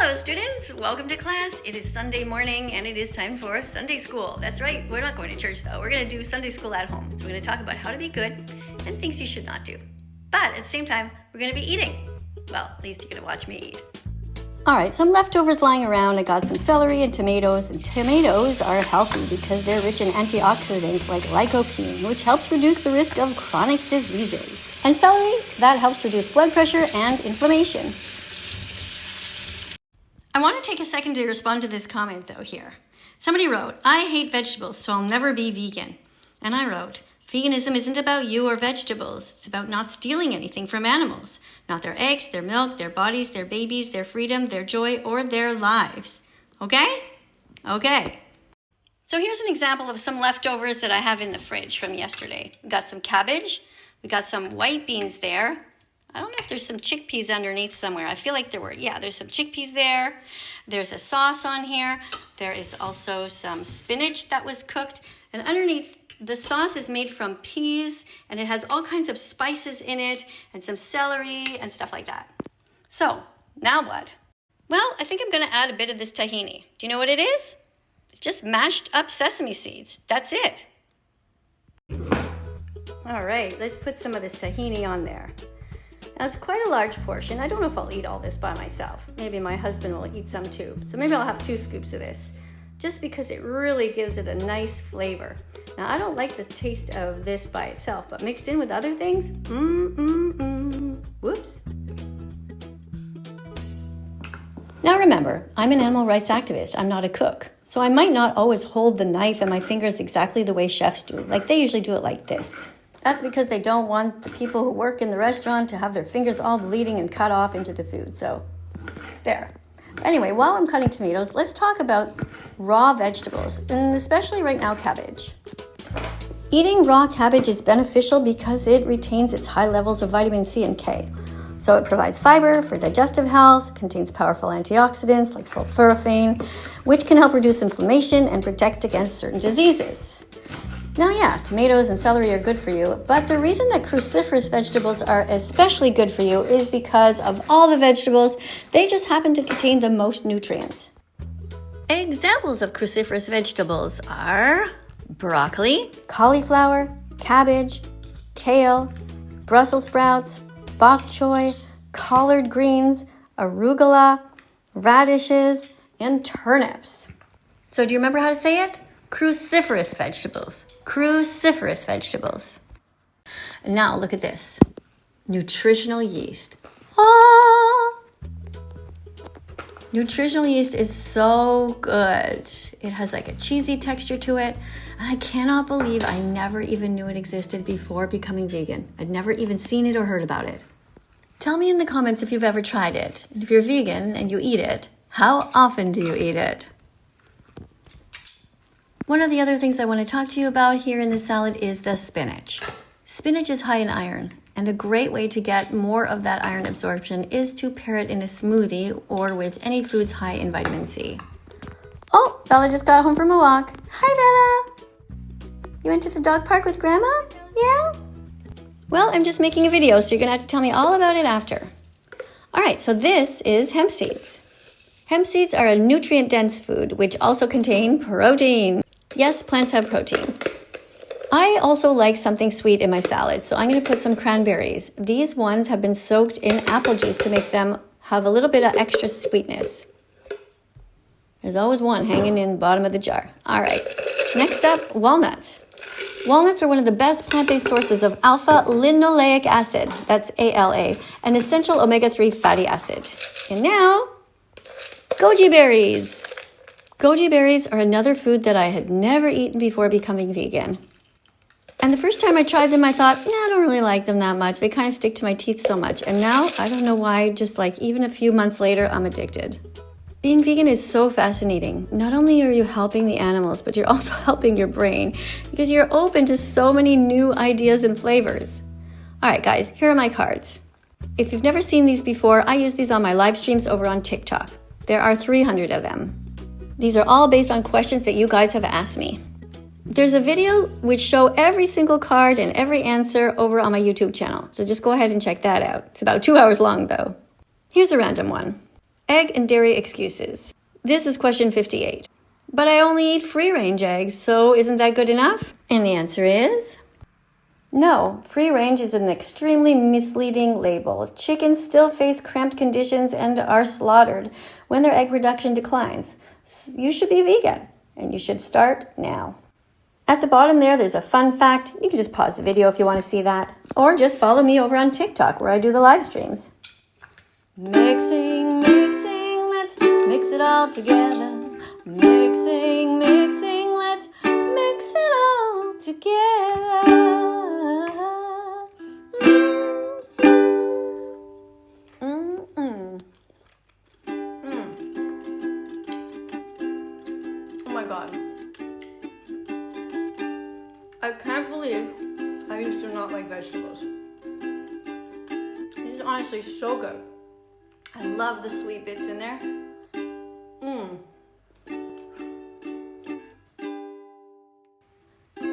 Hello students, welcome to class. It is Sunday morning and it is time for Sunday school. That's right, we're not going to church though. We're going to do Sunday school at home. So we're going to talk about how to be good and things you should not do. But at the same time, we're going to be eating. Well, at least you're going to watch me eat. Alright, some leftovers lying around. I got some celery and tomatoes. And tomatoes are healthy because they're rich in antioxidants like lycopene, which helps reduce the risk of chronic diseases. And celery, that helps reduce blood pressure and inflammation. I want to take a second to respond to this comment though here. Somebody wrote, I hate vegetables, so I'll never be vegan. And I wrote, veganism isn't about you or vegetables. It's about not stealing anything from animals. Not their eggs, their milk, their bodies, their babies, their freedom, their joy, or their lives. Okay? Okay. So here's an example of some leftovers that I have in the fridge from yesterday. We got some cabbage. We got some white beans there. I don't know if there's some chickpeas underneath somewhere. I feel like there were. Yeah, there's some chickpeas there. There's a sauce on here. There is also some spinach that was cooked. And underneath, the sauce is made from peas, and it has all kinds of spices in it, and some celery and stuff like that. So, now what? Well, I think I'm going to add a bit of this tahini. Do you know what it is? It's just mashed up sesame seeds. That's it. All right, let's put some of this tahini on there. Now, it's quite a large portion. I don't know if I'll eat all this by myself. Maybe my husband will eat some too. So maybe I'll have 2 scoops of this, just because it really gives it a nice flavor. Now, I don't like the taste of this by itself, but mixed in with other things, Whoops. Now remember, I'm an animal rights activist. I'm not a cook. So I might not always hold the knife in my fingers exactly the way chefs do. Like they usually do it like this. That's because they don't want the people who work in the restaurant to have their fingers all bleeding and cut off into the food. So, there. Anyway, while I'm cutting tomatoes, let's talk about raw vegetables, and especially right now, cabbage. Eating raw cabbage is beneficial because it retains its high levels of vitamin C and K. So it provides fiber for digestive health, contains powerful antioxidants like sulforaphane, which can help reduce inflammation and protect against certain diseases. Now, yeah, tomatoes and celery are good for you, but the reason that cruciferous vegetables are especially good for you is because of all the vegetables, they just happen to contain the most nutrients. Examples of cruciferous vegetables are broccoli, cauliflower, cabbage, kale, Brussels sprouts, bok choy, collard greens, arugula, radishes, and turnips. So do you remember how to say it? Cruciferous vegetables. Cruciferous vegetables. And now look at this. Nutritional yeast. Nutritional yeast is so good. It has like a cheesy texture to it. And I cannot believe I never even knew it existed before becoming vegan. I'd never even seen it or heard about it. Tell me in the comments if you've ever tried it. And if you're vegan and you eat it, how often do you eat it? One of the other things I want to talk to you about here in the salad is the spinach. Spinach is high in iron, and a great way to get more of that iron absorption is to pair it in a smoothie or with any foods high in vitamin C. Oh, Bella just got home from a walk. Hi, Bella. You went to the dog park with Grandma? Yeah? Well, I'm just making a video, so you're going to have to tell me all about it after. All right, so this is hemp seeds. Hemp seeds are a nutrient-dense food, which also contain protein. Yes, plants have protein. I also like something sweet in my salad, so I'm going to put some cranberries. These ones have been soaked in apple juice to make them have a little bit of extra sweetness. There's always one hanging in the bottom of the jar. All right, next up, walnuts. Walnuts are one of the best plant-based sources of alpha-linoleic acid, that's ALA, an essential omega-3 fatty acid. And now, goji berries. Goji berries are another food that I had never eaten before becoming vegan. And the first time I tried them, I thought, I don't really like them that much. They kind of stick to my teeth so much. And now, I don't know why, just like even a few months later, I'm addicted. Being vegan is so fascinating. Not only are you helping the animals, but you're also helping your brain because you're open to so many new ideas and flavors. All right, guys, here are my cards. If you've never seen these before, I use these on my live streams over on TikTok. There are 300 of them. These are all based on questions that you guys have asked me. There's a video which show every single card and every answer over on my YouTube channel. So just go ahead and check that out. It's about 2 hours long though. Here's a random one. Egg and dairy excuses. This is question 58. But I only eat free-range eggs, so isn't that good enough? And the answer is no. Free-range is an extremely misleading label. Chickens still face cramped conditions and are slaughtered when their egg production declines. You should be vegan, and you should start now. At the bottom there's a fun fact. You can just pause the video if you want to see that, or just follow me over on TikTok where I do the live streams. Mixing, let's mix it all together. Mixing, let's mix it all together. Oh my God. I can't believe I used to not like vegetables. This is honestly so good. I love the sweet bits in there.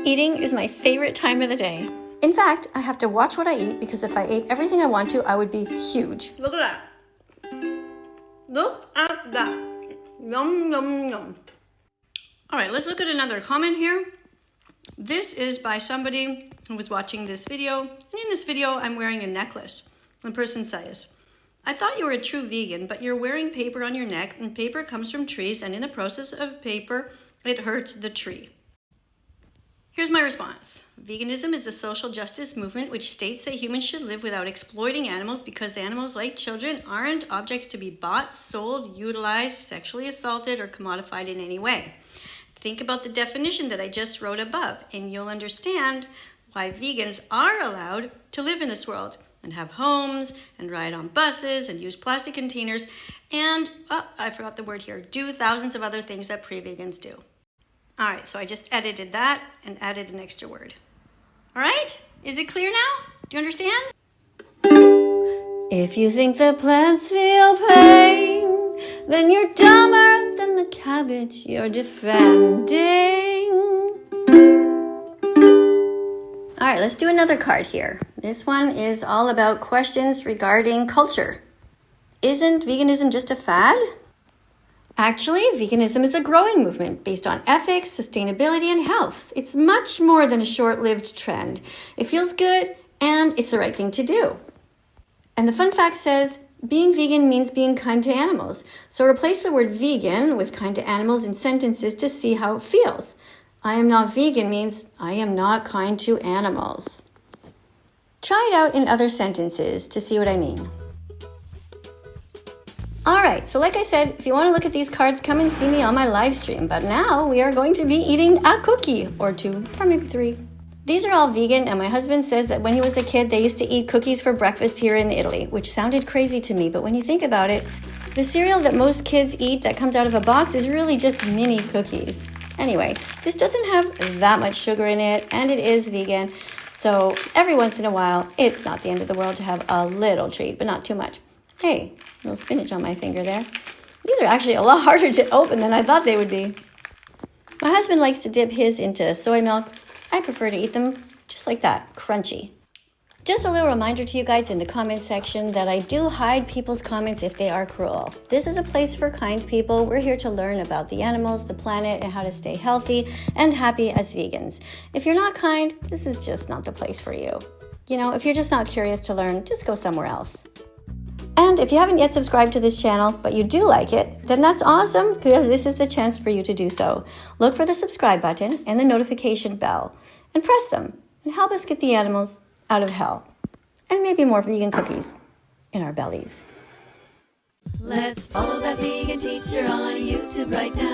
Eating is my favorite time of the day. In fact, I have to watch what I eat because if I ate everything I want to, I would be huge. Look at that. Look at that. Yum, yum, yum. All right, let's look at another comment here. This is by somebody who was watching this video. And in this video, I'm wearing a necklace. The person says, I thought you were a true vegan, but you're wearing paper on your neck, and paper comes from trees, and in the process of paper, it hurts the tree. Here's my response. Veganism is a social justice movement which states that humans should live without exploiting animals because animals, like children, aren't objects to be bought, sold, utilized, sexually assaulted, or commodified in any way. Think about the definition that I just wrote above, and you'll understand why vegans are allowed to live in this world and have homes and ride on buses and use plastic containers and, I forgot the word here, do thousands of other things that pre-vegans do. All right, so I just edited that and added an extra word. All right, is it clear now? Do you understand? If you think the plants feel pain, then you're dumber than the cabbage you're defending. All right, let's do another card here. This one is all about questions regarding culture. Isn't veganism just a fad? Actually, veganism is a growing movement based on ethics, sustainability, and health. It's much more than a short-lived trend. It feels good, and it's the right thing to do. And the fun fact says, being vegan means being kind to animals. So replace the word vegan with kind to animals in sentences to see how it feels. I am not vegan means I am not kind to animals. Try it out in other sentences to see what I mean. All right, so like I said, if you want to look at these cards, come and see me on my live stream. But now we are going to be eating a cookie or two, or maybe three. These are all vegan, and my husband says that when he was a kid, they used to eat cookies for breakfast here in Italy, which sounded crazy to me. But when you think about it, the cereal that most kids eat that comes out of a box is really just mini cookies. Anyway, this doesn't have that much sugar in it, and it is vegan. So every once in a while, it's not the end of the world to have a little treat, but not too much. Hey, a little spinach on my finger there. These are actually a lot harder to open than I thought they would be. My husband likes to dip his into soy milk. I prefer to eat them just like that, crunchy. Just a little reminder to you guys in the comment section that I do hide people's comments if they are cruel. This is a place for kind people. We're here to learn about the animals, the planet, and how to stay healthy and happy as vegans. If you're not kind, this is just not the place for you. You know, if you're just not curious to learn, just go somewhere else. And if you haven't yet subscribed to this channel, but you do like it, then that's awesome because this is the chance for you to do so. Look for the subscribe button and the notification bell and press them and help us get the animals out of hell and maybe more vegan cookies in our bellies. Let's follow that vegan teacher on YouTube right now.